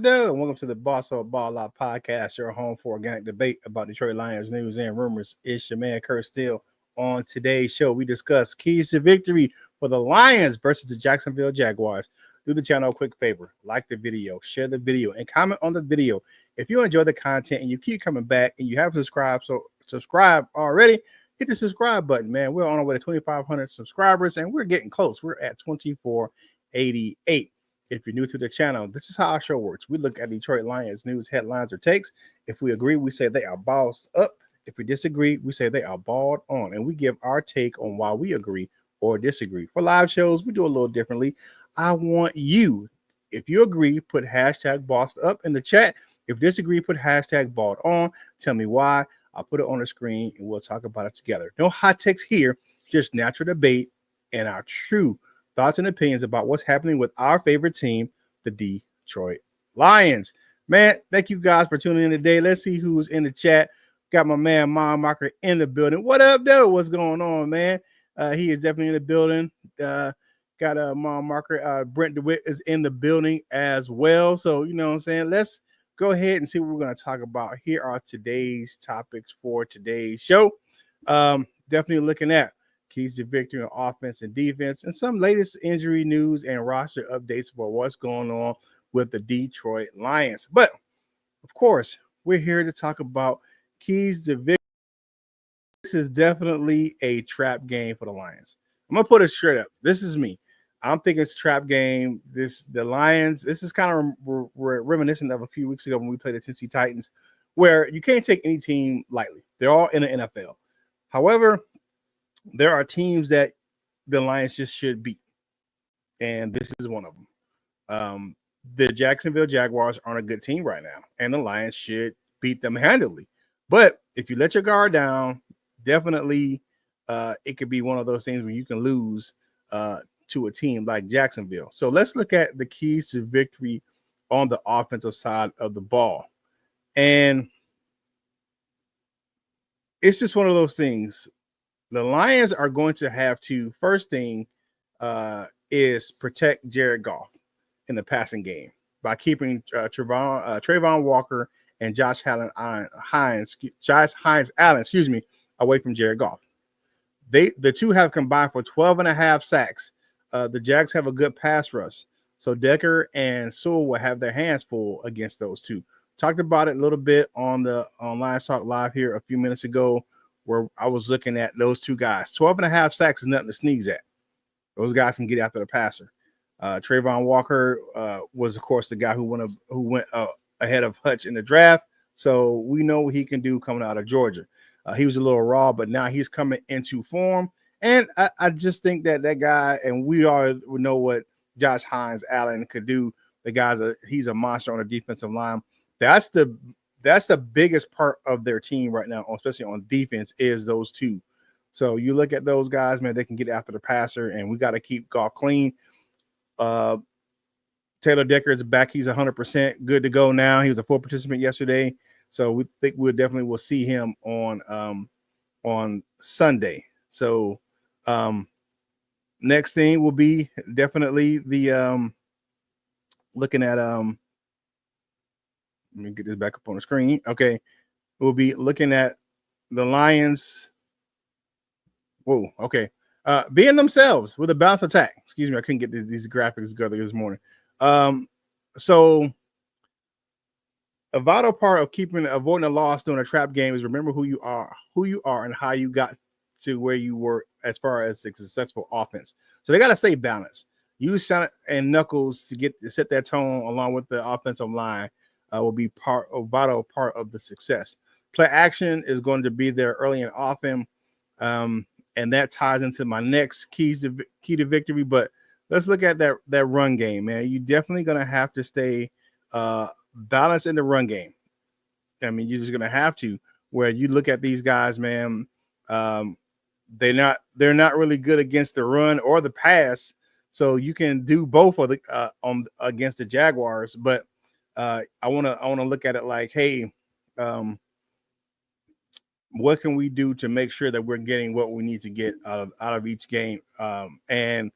though? And welcome to the Boss of Ball Out podcast, your home for organic debate about Detroit Lions news and rumors. It's your man, Kurt Steele. On today's show, we discuss keys to victory for the Lions versus the Jacksonville Jaguars. Do the channel a quick favor, like the video, share the video, and comment on the video. If you enjoy the content and you keep coming back and you haven't subscribed, so subscribe already, hit the subscribe button, man. We're on our way to 2,500 subscribers, and we're getting close. We're at 2,488. If you're new to the channel, this is how our show works. We look at Detroit Lions news, headlines, or takes. If we agree, we say they are balls up. If we disagree, we say they are balled on. And we give our take on why we agree or disagree. For live shows, we do a little differently. I want you, if you agree, put hashtag bossed up in the chat. If you disagree, put hashtag balled on. Tell me why. I'll put it on the screen and we'll talk about it together. No hot takes here, just natural debate and our true thoughts and opinions about what's happening with our favorite team, the Detroit Lions. Man, thank you guys for tuning in today. Let's see who's in the chat. Got my man, Mom Marker, in the building. What up, though? What's going on, man? He is definitely in the building. Got a Mom Marker. Brent DeWitt is in the building as well. So, you know what I'm saying? Let's go ahead and see what we're going to talk about. Here are today's topics for today's show. Definitely looking at keys to victory on offense and defense, and some latest injury news and roster updates for what's going on with the Detroit Lions. But, of course, we're here to talk about keys to victory. This is definitely a trap game for the Lions. I'm going to put it straight up. This is me. I'm thinking it's a trap game. The Lions, this is kind of reminiscent of a few weeks ago when we played the Tennessee Titans, where you can't take any team lightly. They're all in the NFL. However, there are teams that the Lions just should beat, and this is one of them. The Jacksonville Jaguars aren't a good team right now, and the Lions should beat them handily. But if you let your guard down, definitely it could be one of those things where you can lose to a team like Jacksonville. So let's look at the keys to victory on the offensive side of the ball. And it's just one of those things. The Lions are going to have to, first thing is protect Jared Goff in the passing game by keeping Trayvon Walker and Josh Hines Allen, away from Jared Goff. The two have combined for 12.5 sacks. The Jags have a good pass rush. So Decker and Sewell will have their hands full against those two. Talked about it a little bit on Lions Talk Live here a few minutes ago, where I was looking at those two guys. 12.5 sacks is nothing to sneeze at. Those guys can get after the passer. Trayvon Walker was, of course, the guy who went ahead of Hutch in the draft. So we know what he can do coming out of Georgia. He was a little raw, but now he's coming into form. And I just think that guy, and we all know what Josh Hines Allen could do. He's a monster on the defensive line. That's the biggest part of their team right now, especially on defense, is those two. So you look at those guys, man, they can get after the passer, and we got to keep Goff clean. Taylor Decker is back. He's 100% good to go now. He was a full participant yesterday. So we think we definitely will see him on Sunday. So next thing will be definitely the looking at let me get this back up on the screen. Okay. We'll be looking at the Lions. Whoa, okay. Being themselves with a balanced attack. Excuse me, I couldn't get these graphics together this morning. So a vital part of avoiding a loss during a trap game is remember who you are, and how you got to where you were as far as a successful offense. So they got to stay balanced. Use Sonic and Knuckles to set that tone along with the offensive line. Will be a vital part of the success. Play action is going to be there early and often, and that ties into my next key to victory. But let's look at that run game, man. You're definitely going to have to stay balanced in the run game. I mean, you're just going to have to. Where you look at these guys, man, they're not really good against the run or the pass. So you can do both of the against the Jaguars, but I want to look at it like, hey, what can we do to make sure that we're getting what we need to get out of each game? And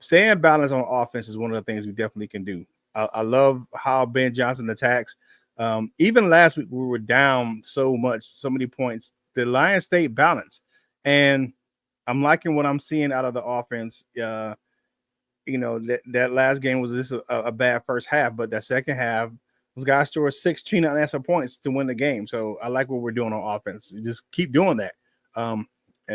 staying balanced on offense is one of the things we definitely can do. I love how Ben Johnson attacks. Even last week we were down so many points. The Lions stayed balanced, and I'm liking what I'm seeing out of the offense. That last game was just a bad first half, but that second half, those guys scored 16 unanswered points to win the game. So I like what we're doing on offense. Just keep doing that, and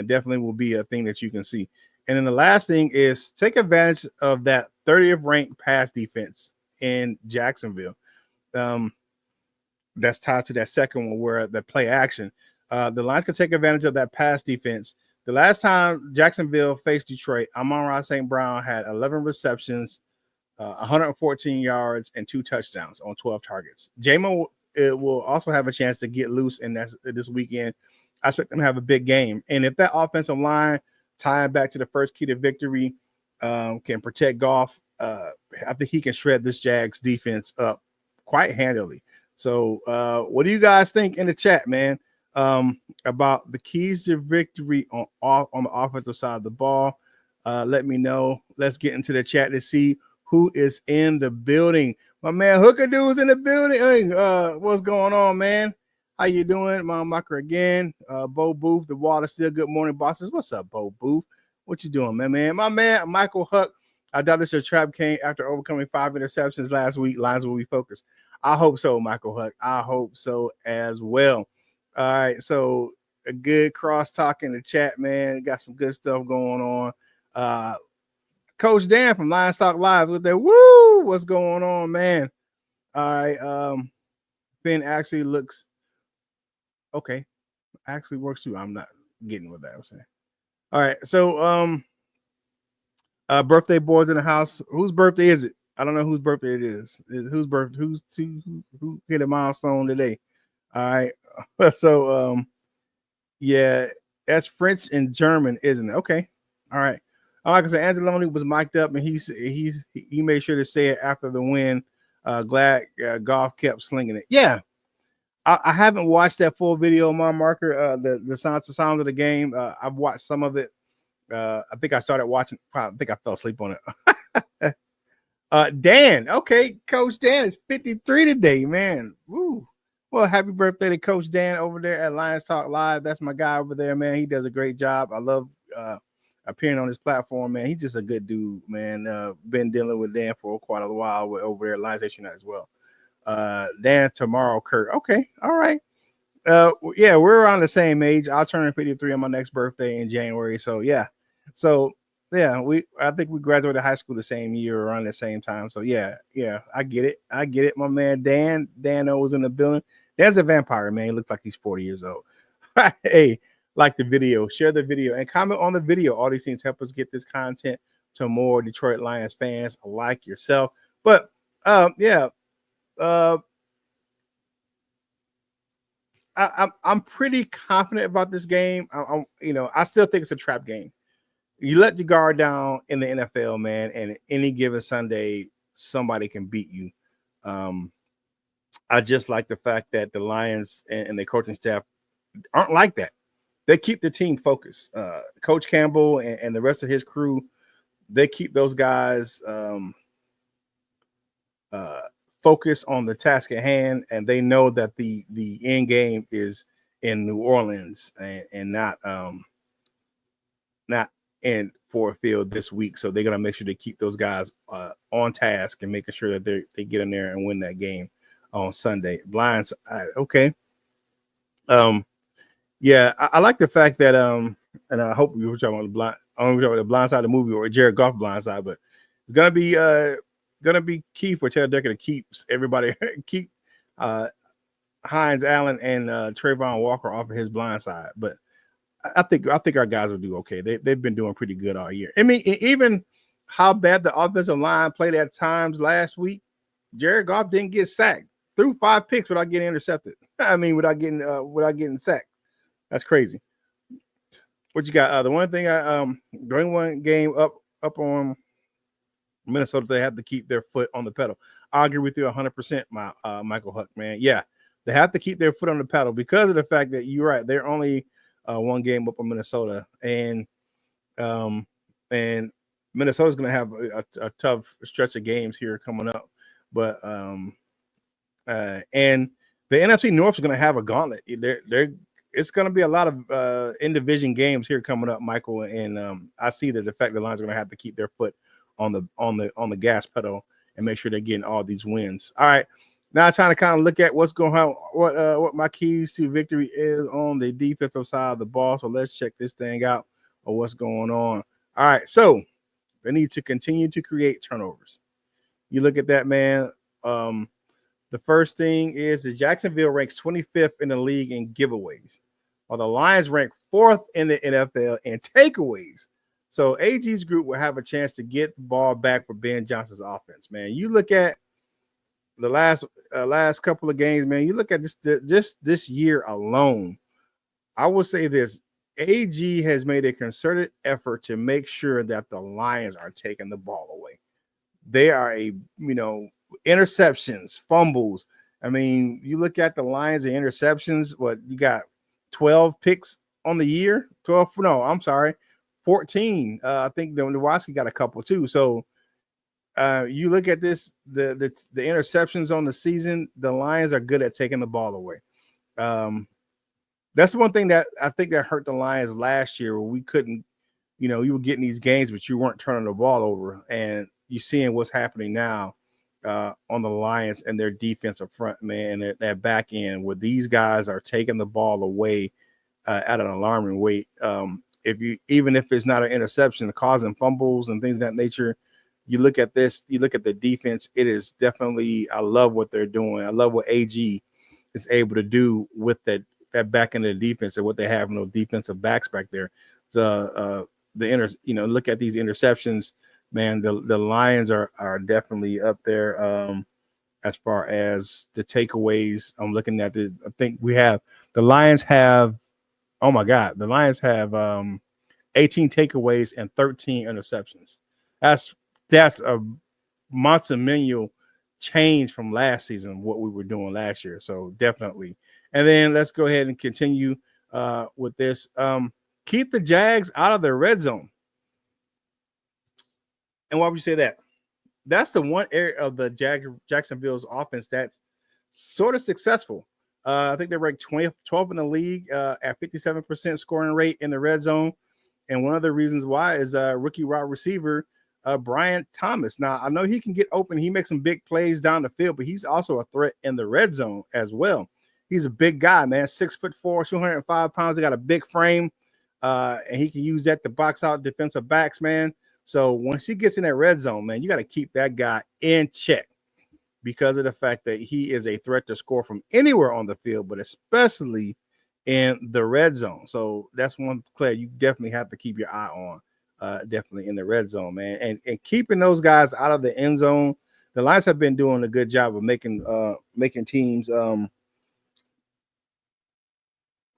definitely will be a thing that you can see. And then the last thing is take advantage of that 30th ranked pass defense in Jacksonville. That's tied to that second one where the play action. The Lions can take advantage of that pass defense. The last time Jacksonville faced Detroit, Amon-Ra St. Brown had 11 receptions, 114 yards, and 2 touchdowns on 12 targets. Jamo will also have a chance to get loose in this weekend. I expect them to have a big game. And if that offensive line, tying back to the first key to victory, can protect Goff, I think he can shred this Jags defense up quite handily. So what do you guys think in the chat, man, about the keys to victory on the offensive side of the ball? Let me know. Let's get into the chat to see who is in the building. My man Hooker Dude's in the building. Hey, what's going on, man? How you doing? Mom Mucker again. Bo Booth, the water still. Good morning, bosses. What's up, Bo Booth? What you doing, man? My man Michael Huck. I doubt this is a trap game after overcoming 5 interceptions last week. Lions will be focused. I hope so, Michael Huck. I hope so as well. All right, so a good cross-talk in the chat, man. Got some good stuff going on. Coach Dan from Lions Talk Live with that. Woo! What's going on, man? All right. Ben actually looks okay. Actually works too. I'm not getting what that was saying. All right, so birthday boys in the house. Whose birthday is it? I don't know whose birthday it is. Whose birthday? Who hit a milestone today? All right. So yeah, that's French and German, isn't it? Okay. All right. Like I said, Angeloni was mic'd up, and he made sure to say it after the win. Glad Goff kept slinging it. Yeah. I haven't watched that full video, my marker. The sounds of the game. I've watched some of it. I think I started watching. I think I fell asleep on it. Dan, okay, Coach Dan is 53 today, man. Woo. Well, happy birthday to Coach Dan over there at Lions Talk Live. That's my guy over there, man. He does a great job. I love appearing on his platform, man. He's just a good dude, man. Been dealing with Dan for quite a while over there at Lions Nation as well. Dan tomorrow, Kurt. Okay, all right. Yeah, we're around the same age. I'll turn 53 on my next birthday in January. So yeah. I think we graduated high school the same year around the same time. So yeah, I get it. My man Dan was in the building. Dan's a vampire, man. He looks like he's 40 years old. Hey, like the video, share the video, and comment on the video. All these things help us get this content to more Detroit Lions fans like yourself. But I'm pretty confident about this game. I still think it's a trap game. You let your guard down in the NFL, man, and any given Sunday, somebody can beat you. I just like the fact that the Lions and the coaching staff aren't like that. They keep the team focused. Coach Campbell and the rest of his crew, they keep those guys focused on the task at hand, and they know that the end game is in New Orleans and not in Ford Field this week. So they're gonna make sure to keep those guys on task and making sure that they get in there and win that game on Sunday. Blinds, okay. Yeah, I like the fact that and I hope we were talking about the blind side of the movie or Jared Goff blind side, but it's gonna be key for Taylor Decker to keep everybody keep Hines Allen and Trayvon Walker off of his blind side. But I think our guys will do okay. They've been doing pretty good all year. I mean, even how bad the offensive line played at times last week, Jared Goff didn't get sacked. Threw 5 picks without getting intercepted. I mean, without getting sacked. That's crazy. What you got? The one thing during one game up on Minnesota, they have to keep their foot on the pedal. I agree with you 100%, Michael Huck, man. Yeah, they have to keep their foot on the pedal because of the fact that you're right. They're only one game up on Minnesota, and Minnesota's going to have a tough stretch of games here coming up. But and the NFC North is going to have a gauntlet. It's going to be a lot of in division games here coming up, Michael. And I see that the fact the Lions are going to have to keep their foot on the gas pedal and make sure they're getting all these wins. All right, now time to kind of look at what's going on, what my keys to victory is on the defensive side of the ball. So let's check this thing out of what's going on. All right, so they need to continue to create turnovers. You look at that, man. The first thing is that Jacksonville ranks 25th in the league in giveaways, while the Lions rank 4th in the NFL in takeaways. So AG's group will have a chance to get the ball back for Ben Johnson's offense, man. You look at the last couple of games, man. You look at this year alone. I will say this: AG has made a concerted effort to make sure that the Lions are taking the ball away. They are interceptions, fumbles. I mean, you look at the Lions and interceptions. What you got? 12 picks on the year. 12? No, I'm sorry. 14. I think the Nowoski got a couple too. So you look at this, the interceptions on the season, the Lions are good at taking the ball away. That's one thing that I think that hurt the Lions last year, where we couldn't, you were getting these games, but you weren't turning the ball over. And you're seeing what's happening now on the Lions and their defensive front, man, and that back end, where these guys are taking the ball away at an alarming rate. Even if it's not an interception, causing fumbles and things of that nature, you look at this, you look at the defense, it is definitely, I love what they're doing. I love what AG is able to do with that back end of the defense and what they have in those defensive backs back there. So look at these interceptions, man. The Lions are definitely up there as far as the takeaways. I'm looking at I think the Lions have, oh my God, the Lions have 18 takeaways and 13 interceptions. That's a monumental change from last season, what we were doing last year. So definitely. And then let's go ahead and continue with this. Keep the Jags out of the red zone. And why would you say that? That's the one area of the Jacksonville's offense that's sort of successful. I think they're ranked 12th in the league at 57% scoring rate in the red zone. And one of the reasons why is rookie wide receiver Brian Thomas. Now, I know he can get open. He makes some big plays down the field, but he's also a threat in the red zone as well. He's a big guy, man, 6'4", 205 pounds. He got a big frame, and he can use that to box out defensive backs, man. So once he gets in that red zone, man, you got to keep that guy in check because of the fact that he is a threat to score from anywhere on the field, but especially in the red zone. So that's one player you definitely have to keep your eye on, definitely in the red zone, man. And keeping those guys out of the end zone. The Lions have been doing a good job of making teams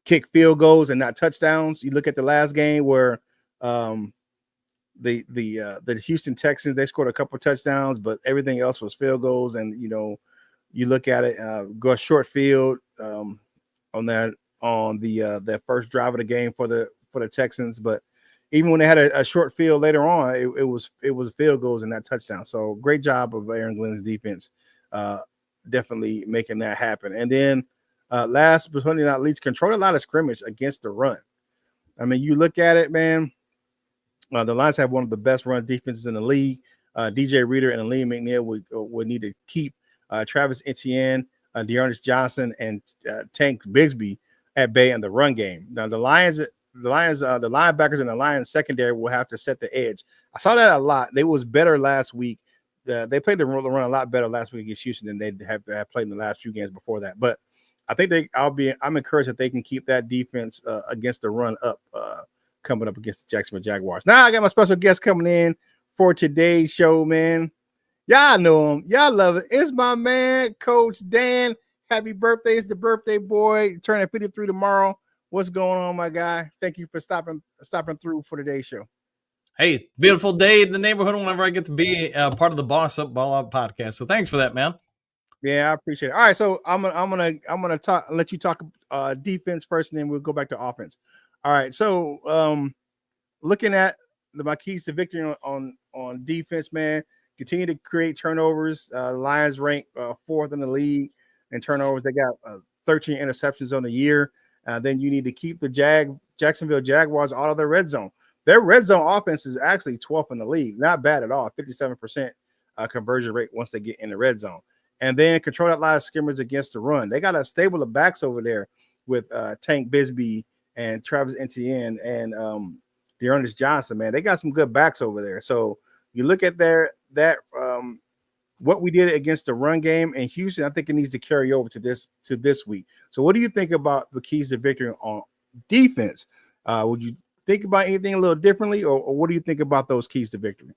kick field goals and not touchdowns. You look at the last game where the Houston Texans, they scored a couple touchdowns, but everything else was field goals. And you look at it, go a short field on that first drive of the game for the Texans. But even when they had a short field later on, it was field goals and that touchdown. So great job of Aaron Glenn's defense, definitely making that happen. And then last but certainly not least, control a lot of scrimmage against the run. I mean, you look at it, man. The Lions have one of the best run defenses in the league. DJ Reader and Lee McNeil would need to keep Travis Etienne, Dearness Johnson, and Tank Bigsby at bay in the run game. Now the linebackers in the Lions secondary will have to set the edge. I saw that a lot. They was better last week. They played the run a lot better last week against Houston than they have played in the last few games before that. But I think I'm encouraged that they can keep that defense against the run up coming up against the Jacksonville Jaguars. Now I got my special guest coming in for today's show, man. Y'all know him. Y'all love it. It's my man, Coach Dan. Happy birthday. It's the birthday boy. Turning 53 tomorrow. What's going on, my guy? Thank you for stopping through for today's show. Hey, beautiful day in the neighborhood whenever I get to be part of the Boss Up Ball Out podcast. So thanks for that, man. Yeah, I appreciate it. All right, so I'm gonna let you talk defense first, and then we'll go back to offense. All right, so looking at my keys to victory on defense, man. continue to create turnovers. Lions rank fourth in the league in turnovers. They got 13 interceptions on the year. Then you need to keep the Jacksonville Jaguars out of the red zone. Their red zone offense is actually 12th in the league. Not bad at all. 57% conversion rate once they get in the red zone. And then control that line of scrimmage against the run. They got a stable of backs over there with Tank Bisbee and Travis Etienne and Dearness Johnson, man. They got some good backs over there. So you look at what we did against the run game in Houston, I think it needs to carry over to this week. So what do you think about the keys to victory on defense? Would you think about anything a little differently, or what do you think about those keys to victory?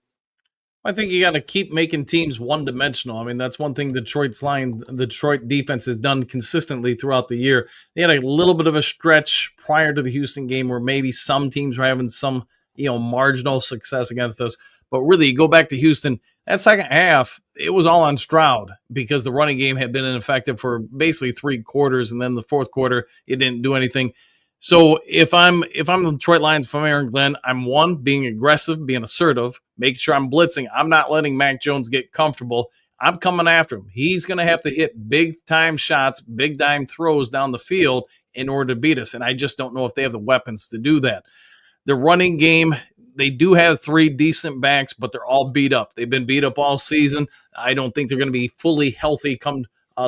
I think you got to keep making teams one-dimensional. I mean, that's one thing the Detroit defense has done consistently throughout the year. They had a little bit of a stretch prior to the Houston game where maybe some teams were having some, marginal success against us. But really, you go back to Houston, that second half, it was all on Stroud because the running game had been ineffective for basically 3 quarters, and then the fourth quarter, it didn't do anything. So if I'm the Detroit Lions, if I'm Aaron Glenn, I'm one, being aggressive, being assertive, making sure I'm blitzing. I'm not letting Mac Jones get comfortable. I'm coming after him. He's going to have to hit big-time shots, big-time throws down the field in order to beat us, and I just don't know if they have the weapons to do that. The running game, they do have 3 decent backs, but they're all beat up. They've been beat up all season. I don't think they're going to be fully healthy come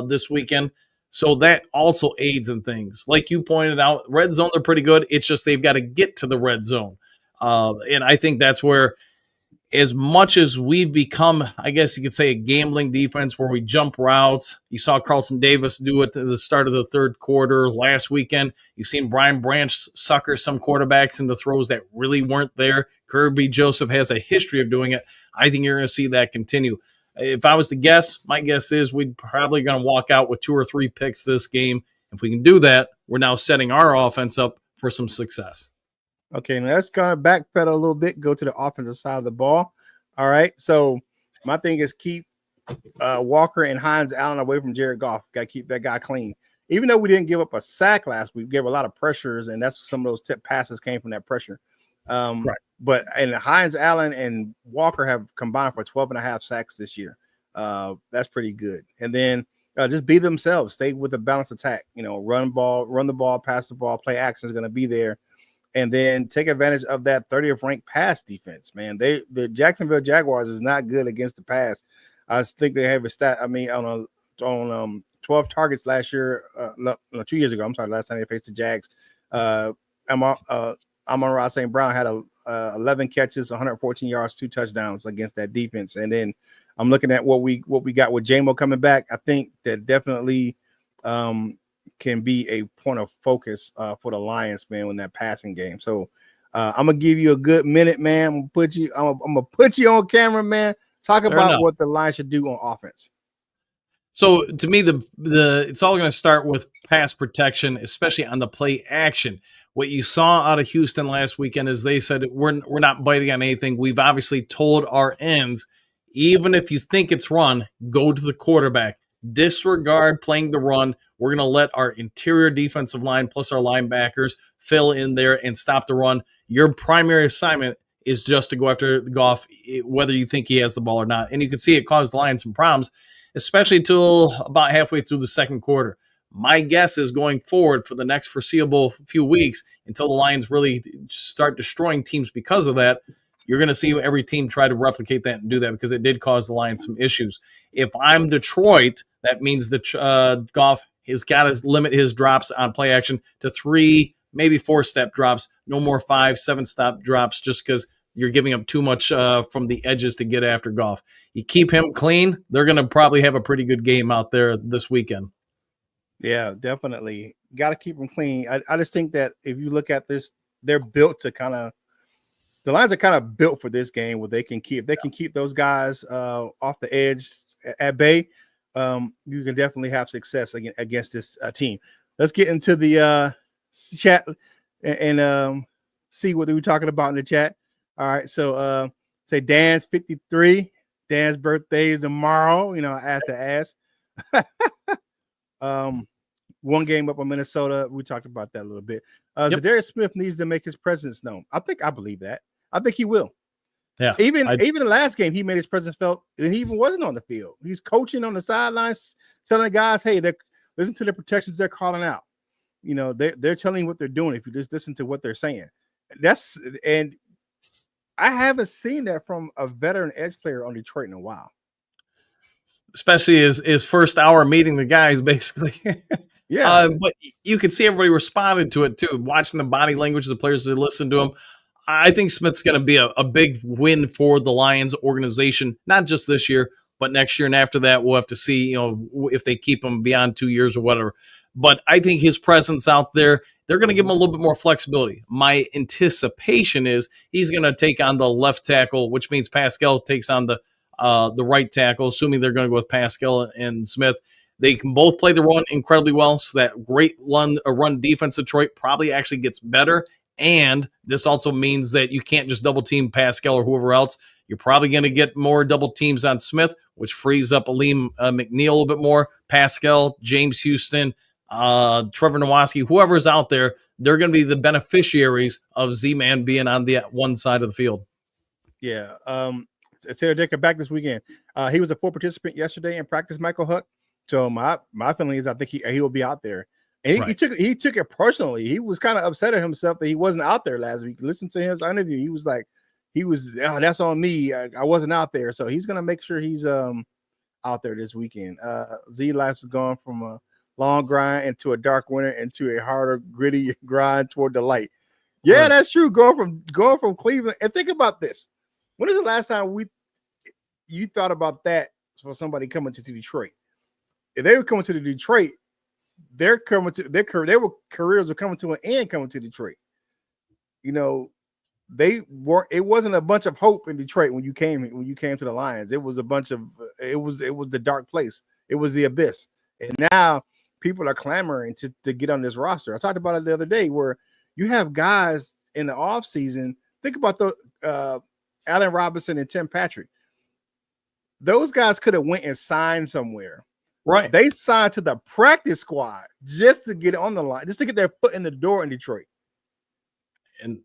this weekend. So that also aids in things. Like you pointed out, red zone, they're pretty good. It's just they've got to get to the red zone. And I think that's where, as much as we've become, I guess you could say, a gambling defense where we jump routes. You saw Carlton Davis do it at the start of the third quarter last weekend. You've seen Brian Branch sucker some quarterbacks into throws that really weren't there. Kirby Joseph has a history of doing it. I think you're going to see that continue. If I was to guess, my guess is we're probably going to walk out with 2 or 3 picks this game. If we can do that, we're now setting our offense up for some success. Okay, now let's kind of backpedal a little bit, go to the offensive side of the ball. All right, so my thing is keep Walker and Hines Allen away from Jared Goff. Got to keep that guy clean. Even though we didn't give up a sack last week, we gave a lot of pressures, and that's some of those tip passes came from that pressure. Right. But Hines Allen and Walker have combined for 12.5 sacks this year. That's pretty good. And then just be themselves. Stay with a balanced attack. Run the ball, pass the ball, play action is going to be there. And then take advantage of that 30th ranked pass defense, man. The Jacksonville Jaguars is not good against the pass. I think they have a stat. I mean, on 12 targets last year, 2 years ago. I'm sorry, last time they faced the Jags. Amon-Ra St. Brown had 11 catches, 114 yards, 2 touchdowns against that defense. And then I'm looking at what we got with J-Mo coming back. I think that definitely can be a point of focus for the Lions, man, in that passing game. So I'm gonna give you a good minute, man. I'm gonna put you on camera, man. Talk about what the Lions should do on offense. So to me, it's all going to start with pass protection, especially on the play action. What you saw out of Houston last weekend is they said we're not biting on anything. We've obviously told our ends, even if you think it's run, go to the quarterback. Disregard playing the run. We're going to let our interior defensive line plus our linebackers fill in there and stop the run. Your primary assignment is just to go after Goff, whether you think he has the ball or not. And you can see it caused the Lions some problems, especially until about halfway through the second quarter. My guess is going forward for the next foreseeable few weeks, until the Lions really start destroying teams because of that, you're going to see every team try to replicate that and do that, because it did cause the Lions some issues. If I'm Detroit, that means that Goff has got to limit his drops on play action to 3, maybe 4-step drops, no more 5, 7-step drops, just because you're giving up too much from the edges to get after Goff. You keep him clean, they're going to probably have a pretty good game out there this weekend. Yeah, definitely. Got to keep them clean. I just think that if you look at this, they're built to the Lions are kind of built for this game where they can keep those guys off the edge at bay. You can definitely have success against this team. Let's get into the chat and see what we're talking about in the chat. All right, so say Dan's 53. Dan's birthday is tomorrow. I have to ask. One game up on Minnesota. We talked about that a little bit. Zadarius Smith needs to make his presence known. I believe that. I think he will. Yeah. Even the last game, he made his presence felt, and he even wasn't on the field. He's coaching on the sidelines, telling the guys, "Hey, listen to the protections they're calling out. You know, they're telling you what they're doing. If you just listen to what they're saying, and I haven't seen that from a veteran edge player on Detroit in a while. Especially his first hour meeting the guys, basically. Yeah. But you could see everybody responded to it too, watching the body language of the players that listen to him. I think Smith's going to be a big win for the Lions organization, not just this year, but next year and after that. We'll have to see, you know, if they keep him beyond 2 years or whatever. But I think his presence out there, they're going to give him a little bit more flexibility. My anticipation is he's going to take on the left tackle, which means Pascal takes on the right tackle, assuming they're going to go with Pascal and Smith. They can both play the run incredibly well, so that great run defense Detroit probably actually gets better. And this also means that you can't just double team Pascal or whoever else. You're probably going to get more double teams on Smith, which frees up Aleem McNeil a little bit more. Pascal, James Houston, Trevor Nowaski, whoever's out there, they're going to be the beneficiaries of Z-Man being on the one side of the field. Yeah. Sarah Decker back this weekend. He was a full participant yesterday in practice, Michael Huck. So my feeling is I think he will be out there. And he took it personally. He was kind of upset at himself that he wasn't out there last week. Listen to his interview. He was like, that's on me. I wasn't out there. So he's gonna make sure he's out there this weekend. Z Life's gone from a long grind into a dark winter into a harder, gritty grind toward the light. Yeah, that's true. Going from Cleveland. And think about this. When is the last time you thought about that for somebody coming to Detroit? If they were coming to Detroit, their careers were coming to an end coming to Detroit. You know, it wasn't a bunch of hope in Detroit when you came to the Lions. It was a bunch of it was the dark place. It was the abyss. And now people are clamoring to get on this roster. I talked about it the other day where you have guys in the offseason. Think about the Allen Robinson and Tim Patrick. Those guys could have went and signed somewhere. Right. They signed to the practice squad just to get on the line, just to get their foot in the door in Detroit. And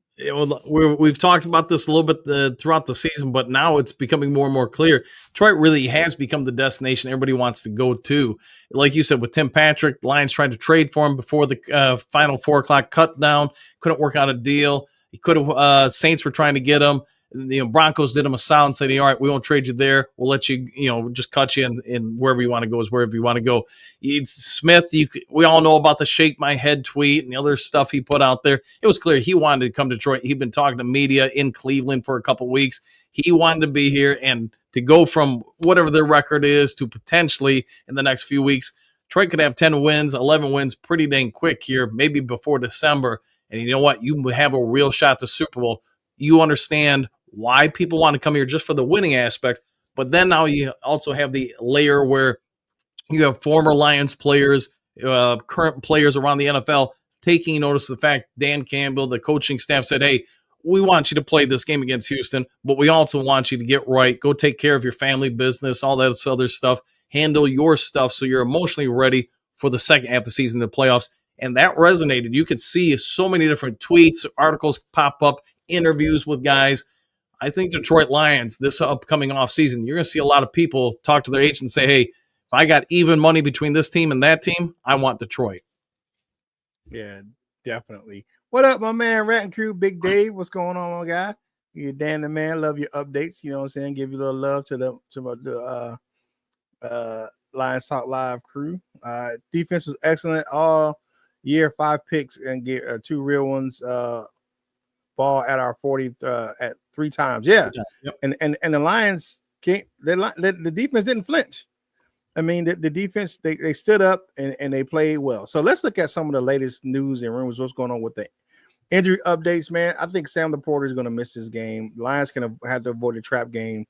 we've talked about this a little bit throughout the season, but now it's becoming more and more clear. Detroit really has become the destination everybody wants to go to. Like you said, with Tim Patrick, Lions tried to trade for him before the final 4 o'clock cut down. Couldn't work out a deal. He could have. Saints were trying to get him. Broncos did him a solid and said, all right, we won't trade you there. We'll let you, just cut you in wherever you want to go is wherever you want to go. Smith, we all know about the shake my head tweet and the other stuff he put out there. It was clear he wanted to come to Detroit. He'd been talking to media in Cleveland for a couple of weeks. He wanted to be here and to go from whatever their record is to potentially in the next few weeks. Detroit could have 10 wins, 11 wins pretty dang quick here, maybe before December. And you know what? You have a real shot at the Super Bowl. You understand why people want to come here just for the winning aspect. But then now you also have the layer where you have former Lions players, current players around the NFL taking notice of the fact Dan Campbell, the coaching staff said, hey, we want you to play this game against Houston, but we also want you to get right, go take care of your family business, all that other stuff, handle your stuff so you're emotionally ready for the second half of the season, the playoffs. And that resonated. You could see so many different tweets, articles pop up, interviews with guys. I think Detroit Lions, this upcoming offseason, you're going to see a lot of people talk to their agent and say, hey, if I got even money between this team and that team, I want Detroit. Yeah, definitely. What up, my man, Rat and Crew, Big Dave? What's going on, my guy? You're Dan the man. Love your updates. You know what I'm saying? Give you a little love to the Lions Talk Live crew. Defense was excellent all year, 5 picks and get 2 real ones. Ball at our 40 at 3 times. Yeah. Yep. And the Lions can't, the defense didn't flinch. I mean, the defense, they stood up and they played well. So let's look at some of the latest news and rumors. What's going on with the injury updates, man? I think Sam Laporta is going to miss this game. Lions can have to avoid the trap game.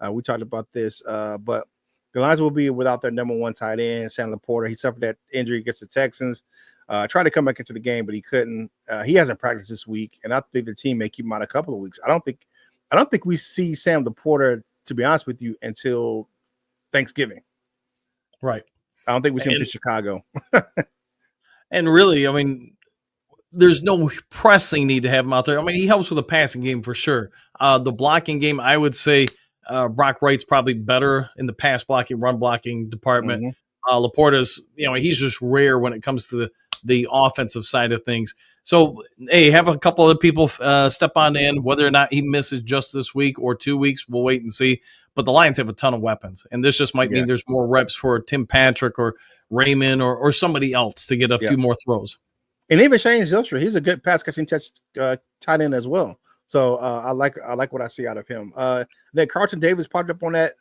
We talked about this, but the Lions will be without their number 1 tight end, Sam Laporta. He suffered that injury against the Texans. Tried to come back into the game, but he couldn't. He hasn't practiced this week, and I think the team may keep him out a couple of weeks. I don't think we see Sam Laporta, to be honest with you, until Thanksgiving. Right. I don't think we see him to Chicago. And really, I mean, there's no pressing need to have him out there. I mean, he helps with the passing game for sure. The blocking game, I would say Brock Wright's probably better in the pass blocking, run blocking department. Mm-hmm. Laporta's, he's just rare when it comes to the offensive side of things. So, hey, have a couple of people step on in. Whether or not he misses just this week or 2 weeks, we'll wait and see. But the Lions have a ton of weapons, and this just might mean there's more reps for Tim Patrick or Raymond or somebody else to get a few more throws. And even Shane Zylstra, he's a good pass catching tight end as well. So I like what I see out of him. Then Carlton Davis popped up on that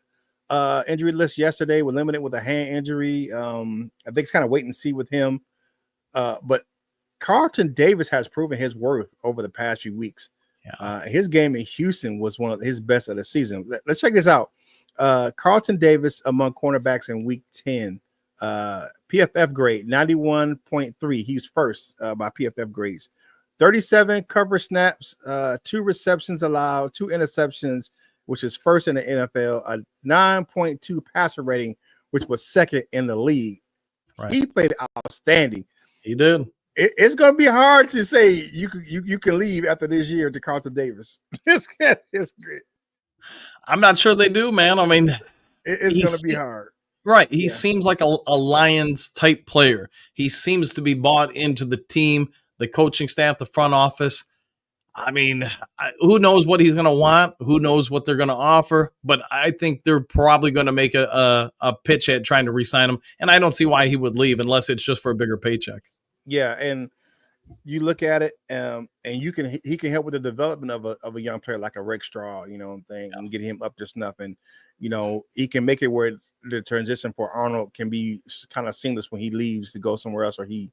injury list yesterday. We're limited with a hand injury. I think it's kind of wait and see with him. But Carlton Davis has proven his worth over the past few weeks. Yeah. His game in Houston was one of his best of the season. Let's check this out. Carlton Davis among cornerbacks in week 10. PFF grade 91.3. He's first by PFF grades. 37 cover snaps, 2 receptions allowed, 2 interceptions, which is first in the NFL. A 9.2 passer rating, which was second in the league. Right. He played outstanding. He did. It's going to be hard to say you can leave after this year to Carlton Davis. It's great. I'm not sure they do, man. I mean, it's going to be hard. Right. He seems like a Lions type player. He seems to be bought into the team, the coaching staff, the front office. I mean, who knows what he's going to want? Who knows what they're going to offer? But I think they're probably going to make a pitch at trying to re-sign him. And I don't see why he would leave unless it's just for a bigger paycheck. Yeah. And you look at it and he can help with the development of a young player like a Rick Straw, and get him up to snuff. And, he can make it where the transition for Arnold can be kind of seamless when he leaves to go somewhere else or he,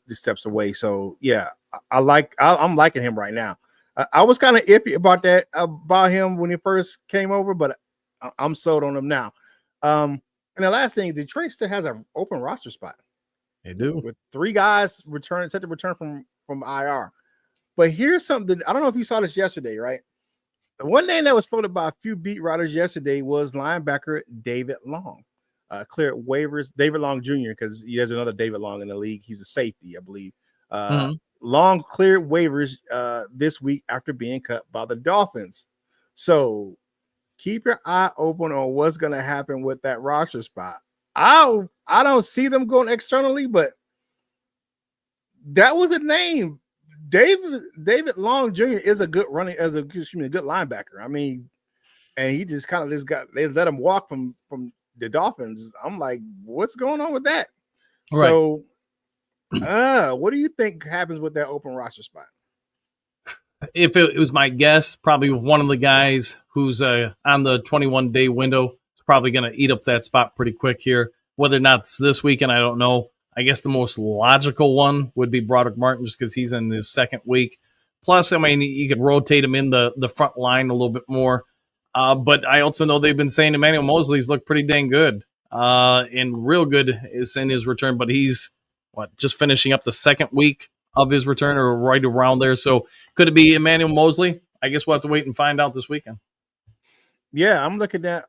just steps away. So yeah, I'm liking him right now. I was kind of iffy about him when he first came over, but I'm sold on him now. And the last thing, Detroit still has an open roster spot. They do, with 3 guys set to return from IR. But here's something. I don't know if you saw this yesterday, right? The one name that was floated by a few beat writers yesterday was linebacker David Long. Cleared waivers, David Long Jr., because there's another David Long in the league. He's a safety, I believe. Long cleared waivers this week after being cut by the Dolphins. So keep your eye open on what's going to happen with that roster spot. I don't see them going externally, but that was a name. David Long Jr. is a good a good linebacker. I mean, and he just they let him walk from the Dolphins. I'm like, what's going on with that? Right. So, what do you think happens with that open roster spot? If it was my guess, probably one of the guys who's on the 21-day window is probably going to eat up that spot pretty quick here. Whether or not it's this weekend, I don't know. I guess the most logical one would be Broderick Martin just because he's in his second week. Plus, I mean, you could rotate him in the front line a little bit more. But I also know they've been saying Emmanuel Mosley's looked pretty dang good and real good is in his return. But he's, just finishing up the second week of his return or right around there. So could it be Emmanuel Mosley? I guess we'll have to wait and find out this weekend. Yeah, I'm looking at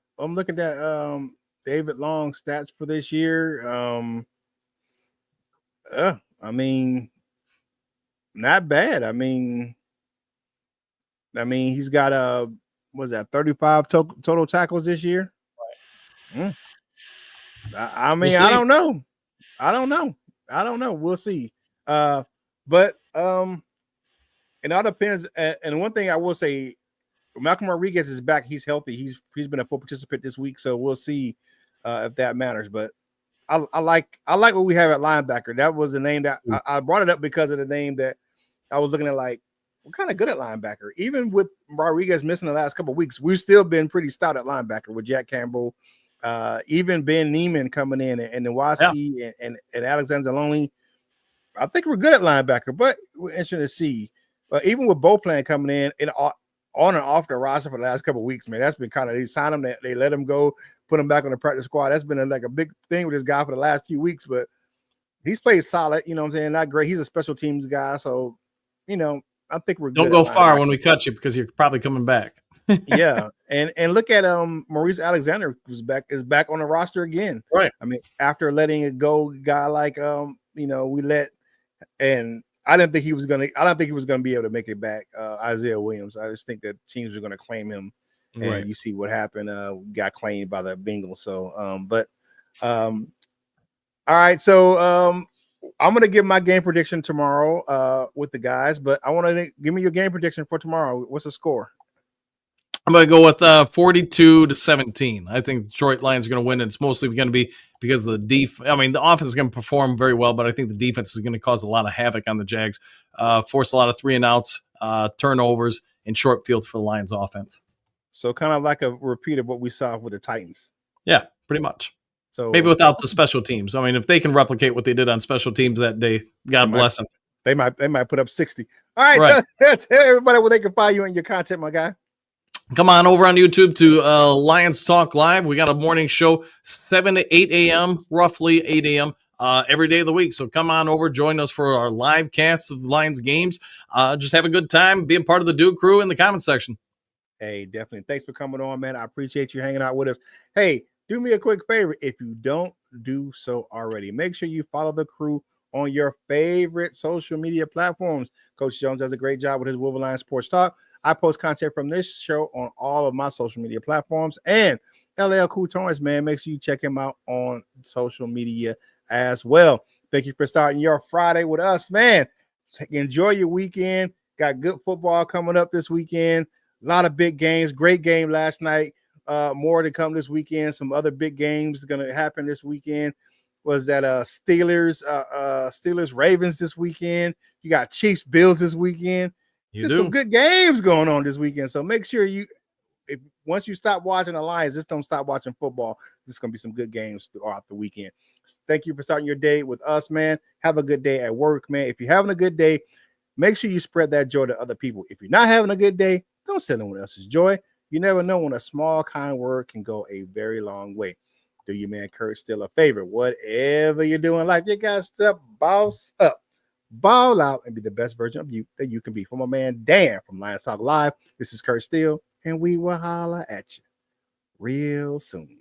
David Long stats for this year. I mean, not bad. I mean, he's got 35 total tackles this year. Right. I mean, I don't know. We'll see. But it all depends. And one thing I will say, Malcolm Rodriguez is back. He's healthy. He's been a full participant this week, so we'll see if that matters. But I like what we have at linebacker. That was the name that I brought it up because of the name that I was looking at. Like, we're kind of good at linebacker. Even with Rodriguez missing the last couple of weeks, we've still been pretty stout at linebacker with Jack Campbell, even Ben Neiman coming in and Nwoski and Alexander Loney. I think we're good at linebacker, but we're interested to see. But even with Beauplan coming in on and off the roster for the last couple of weeks, man, that's been kind of, they signed him, they let him go, put him back on the practice squad. That's been a big thing with this guy for the last few weeks, but he's played solid, you know what I'm saying? Not great. He's a special teams guy. So, I think we're good. Don't go far when we cut you because you're probably coming back. Yeah. And look at Maurice Alexander is back on the roster again. Right. I mean, after letting it go, guy like we let, and I didn't think he was gonna. I don't think he was gonna be able to make it back. Isaiah Williams. I just think that teams are gonna claim him, and Right. you see what happened. Got claimed by the Bengals. So, all right. So, I'm gonna give my game prediction tomorrow with the guys, but I want to give me your game prediction for tomorrow. What's the score? I'm going to go with 42-17. I think Detroit Lions are going to win. And it's mostly going to be because of the the offense is going to perform very well, but I think the defense is going to cause a lot of havoc on the Jags, force a lot of 3-and-outs, turnovers, and short fields for the Lions offense. So kind of like a repeat of what we saw with the Titans. Yeah, pretty much. So maybe without the special teams. I mean, if they can replicate what they did on special teams that day, God bless them. They might put up 60. All right. Tell everybody where they can find you and your content, my guy. Come on over on YouTube to Lions Talk Live. We got a morning show, 7 to 8 a.m., roughly 8 a.m., every day of the week. So come on over, join us for our live casts of the Lions games. Just have a good time, be a part of the DUUUVAL crew in the comment section. Hey, definitely. Thanks for coming on, man. I appreciate you hanging out with us. Hey, do me a quick favor. If you don't do so already, make sure you follow the crew on your favorite social media platforms. Coach Jones does a great job with his Wolverine Sports Talk. I post content from this show on all of my social media platforms. And LL Cool Toys, man, make sure you check him out on social media as well. Thank you for starting your Friday with us, man. Enjoy your weekend. Got good football coming up this weekend. A lot of big games. Great game last night. More to come this weekend. Some other big games going to happen this weekend. Was that Steelers Ravens this weekend? You got Chiefs Bills this weekend. There's some good games going on this weekend. So make sure once you stop watching the Lions, just don't stop watching football. There's going to be some good games throughout the weekend. Thank you for starting your day with us, man. Have a good day at work, man. If you're having a good day, make sure you spread that joy to other people. If you're not having a good day, don't send anyone else's joy. You never know when a small, kind word can go a very long way. Do your man Kurt still a favor? Whatever you're doing in life, you got to boss up, ball out, and be the best version of you that you can be. For my man Dan from Lions Talk Live, this is Kurt Steele, and we will holla at you real soon.